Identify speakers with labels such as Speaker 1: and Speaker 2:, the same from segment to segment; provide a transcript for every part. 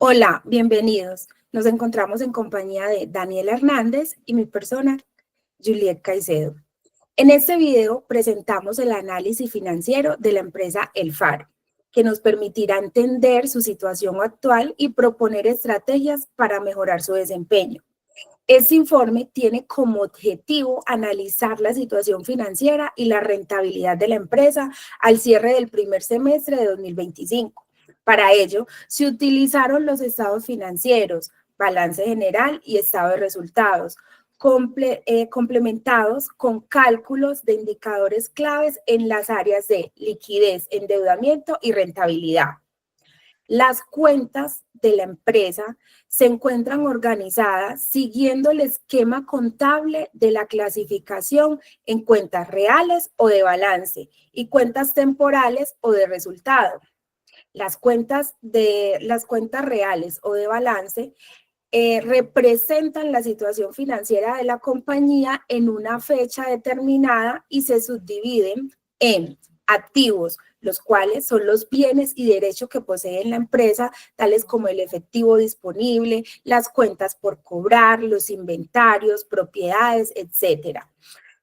Speaker 1: Hola, bienvenidos. Nos encontramos en compañía de Daniela Hernández y mi persona, Juliet Caicedo. En este video presentamos el análisis financiero de la empresa El Faro, que nos permitirá entender su situación actual y proponer estrategias para mejorar su desempeño. Este informe tiene como objetivo analizar la situación financiera y la rentabilidad de la empresa al cierre del primer semestre de 2025. Para ello, se utilizaron los estados financieros, balance general y estado de resultados, complementados con cálculos de indicadores claves en las áreas de liquidez, endeudamiento y rentabilidad. Las cuentas de la empresa se encuentran organizadas siguiendo el esquema contable de la clasificación en cuentas reales o de balance y cuentas temporales o de resultado. Las cuentas reales o de balance representan la situación financiera de la compañía en una fecha determinada y se subdividen en activos, los cuales son los bienes y derechos que posee la empresa, tales como el efectivo disponible, las cuentas por cobrar, los inventarios, propiedades, etcétera,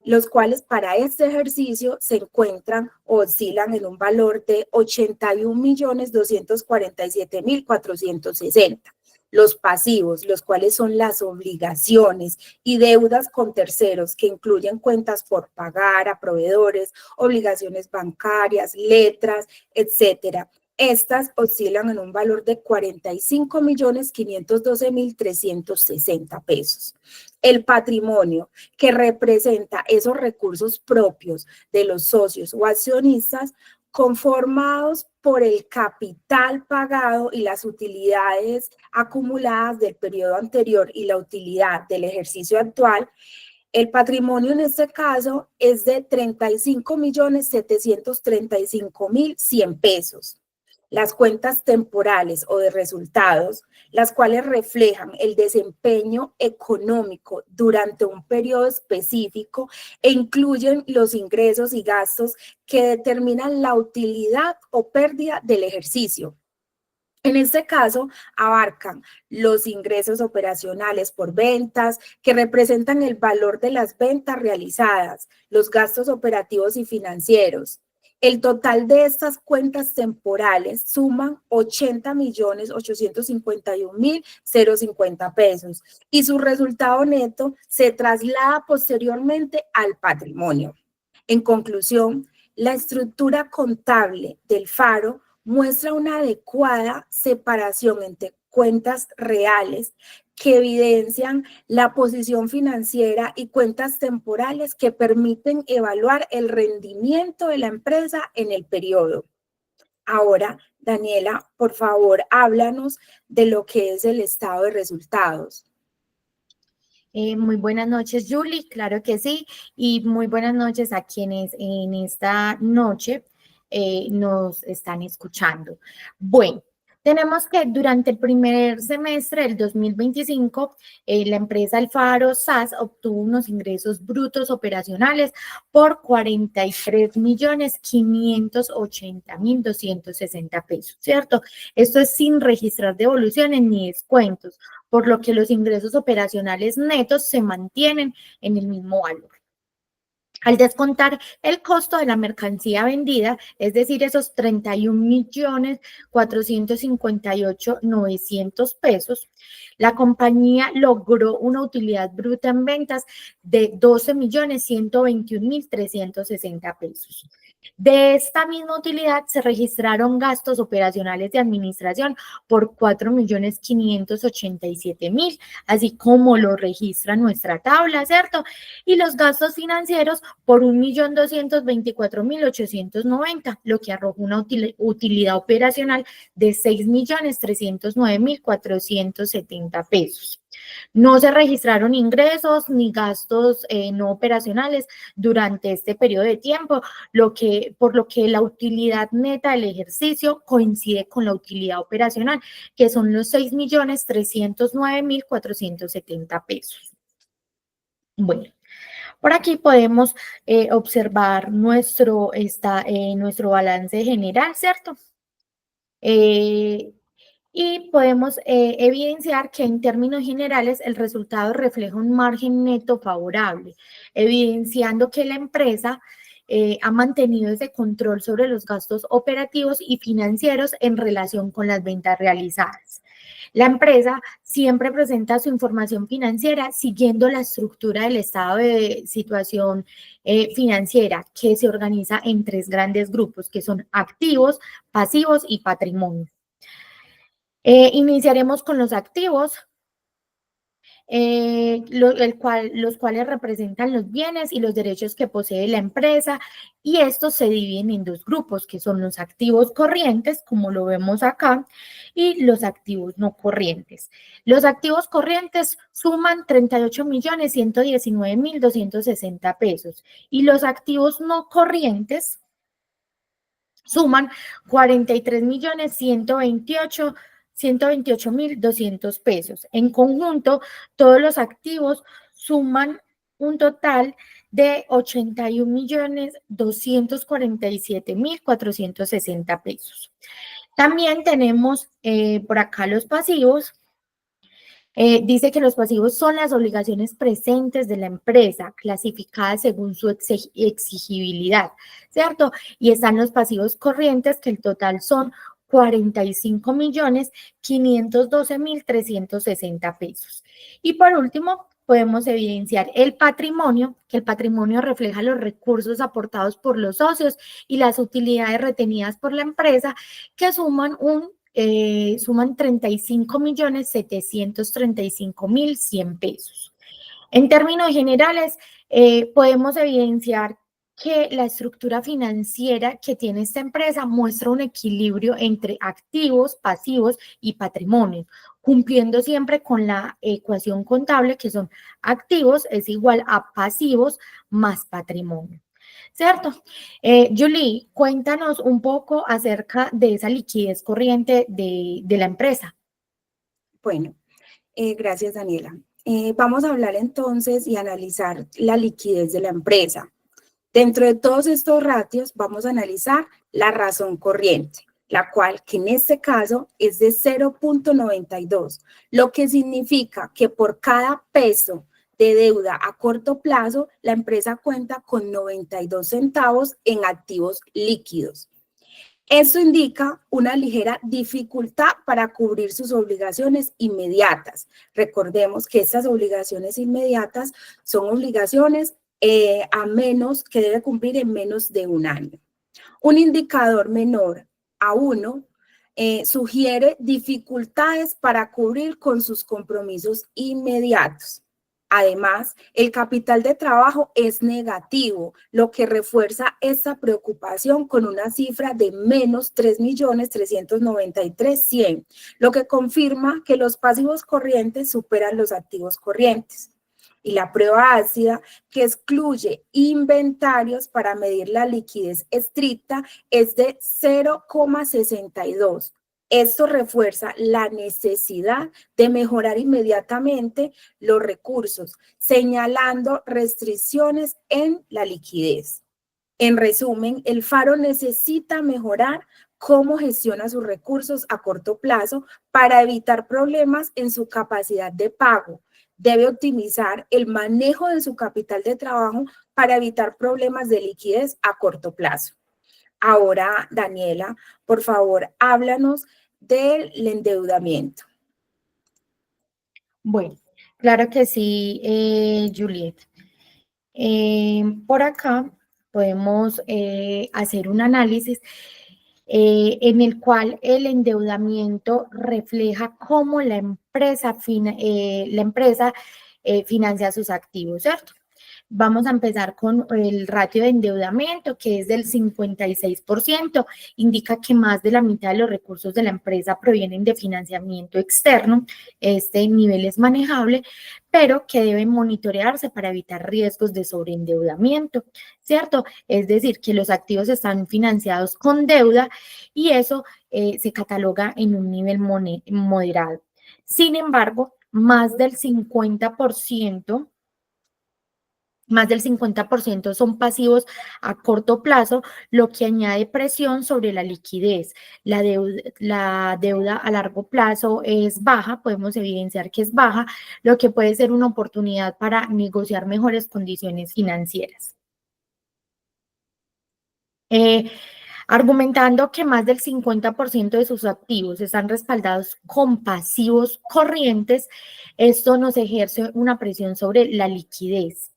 Speaker 1: los cuales para este ejercicio se encuentran o oscilan en un valor de 81.247.460. Los pasivos, los cuales son las obligaciones y deudas con terceros, que incluyen cuentas por pagar a proveedores, obligaciones bancarias, letras, etcétera. Estas oscilan en un valor de 45.512.360 pesos. El patrimonio, que representa esos recursos propios de los socios o accionistas, conformados por el capital pagado y las utilidades acumuladas del periodo anterior y la utilidad del ejercicio actual. El patrimonio en este caso es de 35.735.100 pesos. Las cuentas temporales o de resultados, las cuales reflejan el desempeño económico durante un periodo específico e incluyen los ingresos y gastos que determinan la utilidad o pérdida del ejercicio. En este caso, abarcan los ingresos operacionales por ventas, que representan el valor de las ventas realizadas, los gastos operativos y financieros. El total de estas cuentas temporales suman 80.851.050 pesos y su resultado neto se traslada posteriormente al patrimonio. En conclusión, la estructura contable del Faro muestra una adecuada separación entre cuentas reales que evidencian la posición financiera y cuentas temporales que permiten evaluar el rendimiento de la empresa en el periodo. Ahora, Daniela, por favor, háblanos de lo que es el estado de resultados.
Speaker 2: Muy buenas noches, Julie, claro que sí, y muy buenas noches a quienes en esta noche nos están escuchando. Bueno, tenemos que durante el primer semestre del 2025, la empresa Alfaro SAS obtuvo unos ingresos brutos operacionales por 43.580.260 pesos, ¿cierto? Esto es sin registrar devoluciones ni descuentos, por lo que los ingresos operacionales netos se mantienen en el mismo valor. Al descontar el costo de la mercancía vendida, es decir, esos 31.458.900 pesos, la compañía logró una utilidad bruta en ventas de 12.121.360 pesos. De esta misma utilidad se registraron gastos operacionales de administración por 4.587.000, así como lo registra nuestra tabla, ¿cierto? Y los gastos financieros por 1.224.890, lo que arroja una utilidad operacional de 6.309.470 pesos. No se registraron ingresos ni gastos no operacionales durante este periodo de tiempo, por lo que la utilidad neta del ejercicio coincide con la utilidad operacional, que son los 6.309.470 pesos. Bueno, por aquí podemos observar nuestro balance general, ¿cierto? Y podemos evidenciar que en términos generales el resultado refleja un margen neto favorable, evidenciando que la empresa ha mantenido ese control sobre los gastos operativos y financieros en relación con las ventas realizadas. La empresa siempre presenta su información financiera siguiendo la estructura del estado de situación financiera, que se organiza en tres grandes grupos, que son activos, pasivos y patrimonio. Iniciaremos con los activos, los cuales representan los bienes y los derechos que posee la empresa, y estos se dividen en dos grupos, que son los activos corrientes, como lo vemos acá, y los activos no corrientes. Los activos corrientes suman 38.119.260 pesos, y los activos no corrientes suman 43.128.128.200 pesos. En conjunto, todos los activos suman un total de 81.247.460 pesos. También tenemos por acá los pasivos. Dice que los pasivos son las obligaciones presentes de la empresa, clasificadas según su exigibilidad, ¿cierto? Y están los pasivos corrientes, que el total son 45.512.360 pesos. Y por último, podemos evidenciar el patrimonio, que el patrimonio refleja los recursos aportados por los socios y las utilidades retenidas por la empresa, que suman 35.735.100 pesos. En términos generales, podemos evidenciar que la estructura financiera que tiene esta empresa muestra un equilibrio entre activos, pasivos y patrimonio, cumpliendo siempre con la ecuación contable, que son activos es igual a pasivos más patrimonio. ¿Cierto? Julie, cuéntanos un poco acerca de esa liquidez corriente de la empresa.
Speaker 1: Bueno, gracias, Daniela. Vamos a hablar entonces y analizar la liquidez de la empresa. Dentro de todos estos ratios vamos a analizar la razón corriente, la cual que en este caso es de 0.92, lo que significa que por cada peso de deuda a corto plazo, la empresa cuenta con 92 centavos en activos líquidos. Esto indica una ligera dificultad para cubrir sus obligaciones inmediatas. Recordemos que estas obligaciones inmediatas son obligaciones a menos que debe cumplir en menos de un año. Un indicador menor a 1 sugiere dificultades para cubrir con sus compromisos inmediatos. Además, el capital de trabajo es negativo, lo que refuerza esta preocupación con una cifra de menos 3.393.100, lo que confirma que los pasivos corrientes superan los activos corrientes. Y la prueba ácida, que excluye inventarios para medir la liquidez estricta, es de 0,62. Esto refuerza la necesidad de mejorar inmediatamente los recursos, señalando restricciones en la liquidez. En resumen, el Faro necesita mejorar cómo gestiona sus recursos a corto plazo para evitar problemas en su capacidad de pago. Debe optimizar el manejo de su capital de trabajo para evitar problemas de liquidez a corto plazo. Ahora, Daniela, por favor, háblanos del endeudamiento.
Speaker 2: Bueno, claro que sí, Juliet. Por acá podemos hacer un análisis en el cual el endeudamiento refleja cómo la empresa financia sus activos, ¿cierto? Vamos a empezar con el ratio de endeudamiento, que es del 56%. Indica que más de la mitad de los recursos de la empresa provienen de financiamiento externo. Este nivel es manejable, pero que debe monitorearse para evitar riesgos de sobreendeudamiento, ¿cierto? Es decir, que los activos están financiados con deuda y eso se cataloga en un nivel moderado. Sin embargo, más del 50% Más del 50% son pasivos a corto plazo, lo que añade presión sobre la liquidez. La deuda a largo plazo es baja, podemos evidenciar que es baja, lo que puede ser una oportunidad para negociar mejores condiciones financieras. Argumentando que más del 50% de sus activos están respaldados con pasivos corrientes, esto nos ejerce una presión sobre la liquidez.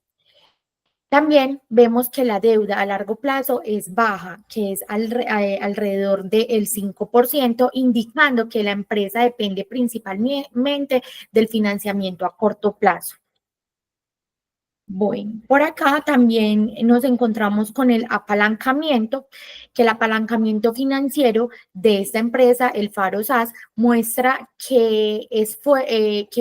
Speaker 2: También vemos que la deuda a largo plazo es baja, que es alrededor del 5%, indicando que la empresa depende principalmente del financiamiento a corto plazo. Bueno, por acá también nos encontramos con el apalancamiento, que el apalancamiento financiero de esta empresa, el Faro SAS, muestra que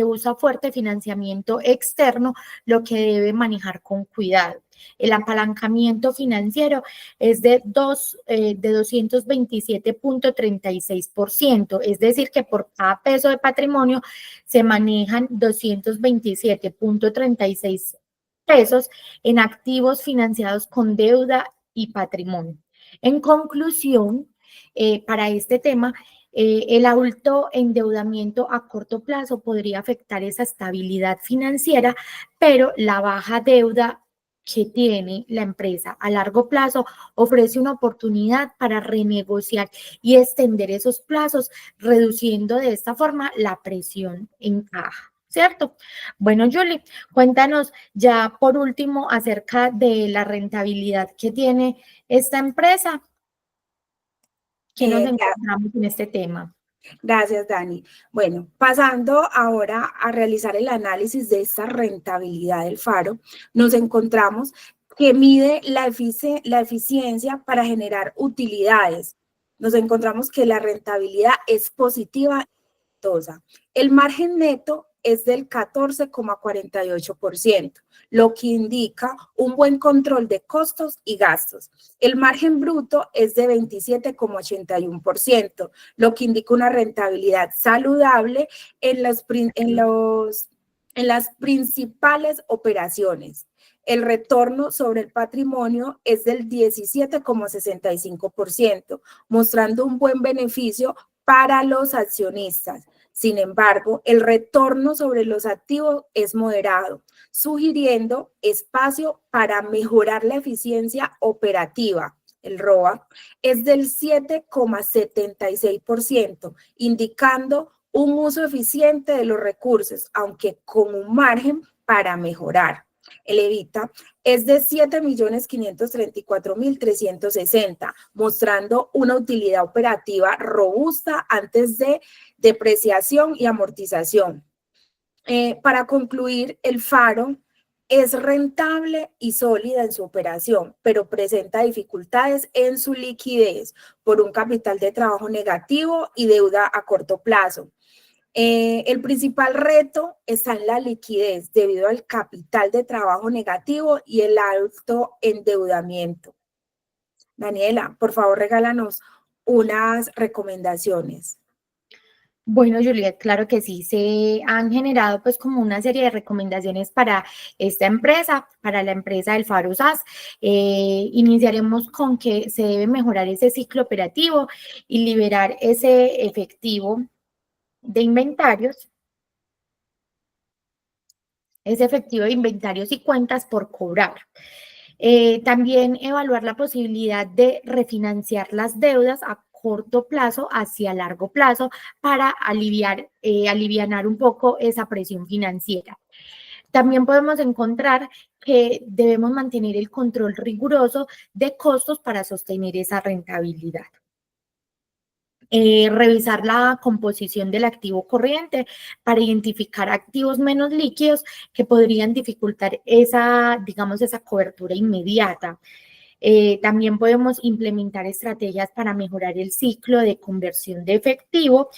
Speaker 2: usa fuerte financiamiento externo, lo que debe manejar con cuidado. El apalancamiento financiero es de 227.36%, es decir, que por cada peso de patrimonio se manejan 227.36 pesos en activos financiados con deuda y patrimonio. En conclusión, para este tema, el alto endeudamiento a corto plazo podría afectar esa estabilidad financiera, pero la baja deuda que tiene la empresa a largo plazo ofrece una oportunidad para renegociar y extender esos plazos, reduciendo de esta forma la presión en caja, ¿cierto? Bueno, Julie, cuéntanos ya por último acerca de la rentabilidad que tiene esta empresa, que nos encontramos en este tema.
Speaker 1: Gracias, Dani. Bueno, pasando ahora a realizar el análisis de esta rentabilidad del Faro, nos encontramos que mide la eficiencia para generar utilidades. Nos encontramos que la rentabilidad es positiva. El margen neto es del 14,48%, lo que indica un buen control de costos y gastos. El margen bruto es de 27,81%, lo que indica una rentabilidad saludable en las principales operaciones. El retorno sobre el patrimonio es del 17,65%, mostrando un buen beneficio para los accionistas. Sin embargo, el retorno sobre los activos es moderado, sugiriendo espacio para mejorar la eficiencia operativa. El ROA es del 7,76%, indicando un uso eficiente de los recursos, aunque con un margen para mejorar. El EBITDA es de 7.534.360, mostrando una utilidad operativa robusta antes de depreciación y amortización. Para concluir, el Faro es rentable y sólida en su operación, pero presenta dificultades en su liquidez por un capital de trabajo negativo y deuda a corto plazo. El principal reto está en la liquidez debido al capital de trabajo negativo y el alto endeudamiento. Daniela, por favor, regálanos unas recomendaciones.
Speaker 2: Bueno, Juliet, claro que sí, se han generado pues como una serie de recomendaciones para esta empresa, para la empresa del Faro SAS. Iniciaremos con que se debe mejorar ese ciclo operativo y liberar ese efectivo de inventarios, y cuentas por cobrar. También evaluar la posibilidad de refinanciar las deudas a corto plazo hacia largo plazo para alivianar un poco esa presión financiera. También podemos encontrar que debemos mantener el control riguroso de costos para sostener esa rentabilidad. Revisar la composición del activo corriente para identificar activos menos líquidos que podrían dificultar esa cobertura inmediata. También podemos implementar estrategias para mejorar el ciclo de conversión de efectivo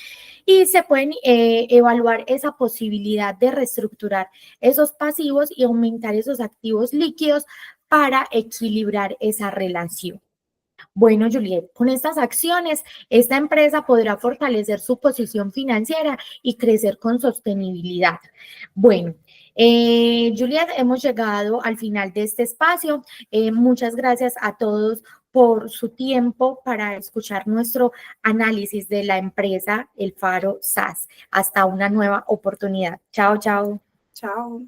Speaker 2: y se pueden evaluar esa posibilidad de reestructurar esos pasivos y aumentar esos activos líquidos para equilibrar esa relación. Bueno, Juliet, con estas acciones, esta empresa podrá fortalecer su posición financiera y crecer con sostenibilidad. Bueno, Juliet, hemos llegado al final de este espacio. Muchas gracias a todos por su tiempo para escuchar nuestro análisis de la empresa El Faro SAS. Hasta una nueva oportunidad. Chao, chao.
Speaker 1: Chao.